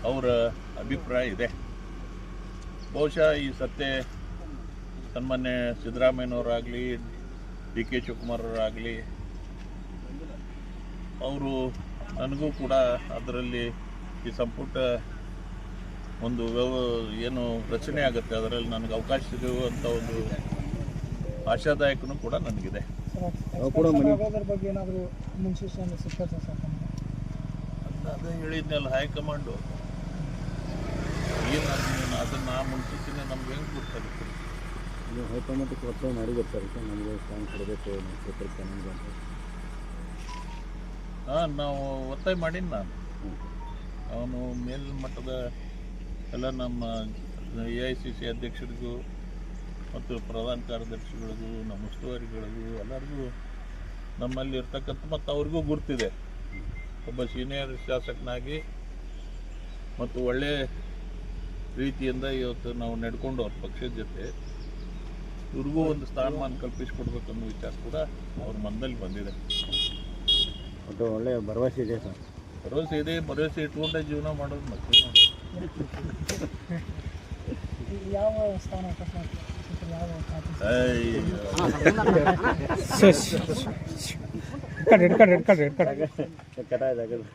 ಅವರ ಅಭಿಪ್ರಾಯ ಇದೆ. ಬಹುಶಃ ಈ ಸತ್ಯ ಸನ್ಮಾನ್ಯ ಸಿದ್ದರಾಮಯ್ಯನವರಾಗಲಿ ಡಿ ಕೆ ಶಿವಕುಮಾರ್ ಅವರಾಗಲಿ ಅವರು ನನಗೂ ಕೂಡ ಅದರಲ್ಲಿ ಈ ಸಂಪುಟ ಒಂದು ಏನು ರಚನೆ ಆಗುತ್ತೆ ಅದರಲ್ಲಿ ನನಗೆ ಅವಕಾಶ ಸಿಗುವಂಥ ಒಂದು ಆಶಾದಾಯಕನೂ ಕೂಡ ನನಗಿದೆ. ಅದೇ ಹೇಳಿದ್ನಲ್ಲ, ಹೈಕಮಾಂಡು ಏನು ಅದನ್ನು ಮುನ್ಸೂಚನೆ ನಮ್ಗೆ ಹೆಂಗೆ ಗೊತ್ತಾಗುತ್ತೆ? ಹೈಕಮಾಂಡ್ ಒತ್ತಾಯ ಮಾಡಿರ್ತಾರೆ ಸರ್, ನಮಗೆ ಸ್ಥಾನ ಕೊಡಬೇಕು ನಮಗೆ ಅಂತ. ಹಾಂ, ನಾವು ಒತ್ತಾಯ ಮಾಡೀನಿ. ಅವನು ಮೇಲ್ಮಟ್ಟದ ಎಲ್ಲ ನಮ್ಮ AICC ಅಧ್ಯಕ್ಷರಿಗೂ ಮತ್ತು ಪ್ರಧಾನ ಕಾರ್ಯದರ್ಶಿಗಳಿಗೂ ನಮ್ಮ ಉಸ್ತುವಾರಿಗಳಿಗೂ ಎಲ್ಲರಿಗೂ ನಮ್ಮಲ್ಲಿ ಇರ್ತಕ್ಕಂಥ ಮತ್ತು ಅವ್ರಿಗೂ ಗುರ್ತಿದೆ. ಒಬ್ಬ ಸೀನಿಯರ್ ಶಾಸಕನಾಗಿ ಮತ್ತು ಒಳ್ಳೆಯ ರೀತಿಯಿಂದ ಇವತ್ತು ನಾವು ನಡ್ಕೊಂಡು ಅವ್ರ ಪಕ್ಷದ ಜೊತೆ ಇವ್ರಿಗೂ ಒಂದು ಸ್ಥಾನಮಾನ ಕಲ್ಪಿಸಿಕೊಡ್ಬೇಕನ್ನೋ ವಿಚಾರ ಕೂಡ ಅವ್ರ ಮನದಲ್ಲಿ ಬಂದಿದೆ. ಒಟ್ಟು ಒಳ್ಳೆಯ ಭರವಸೆ ಇದೆ ಸರ್. ಭರವಸೆ ಇದೆ, ಭರವಸೆ ಇಟ್ಕೊಂಡೆ ಜೀವನ ಮಾಡೋದು. ಮತ್ತೆ ಯಾವ ಸ್ಥಾನ ಕಟಾಯದಾಗಲ್ಲ.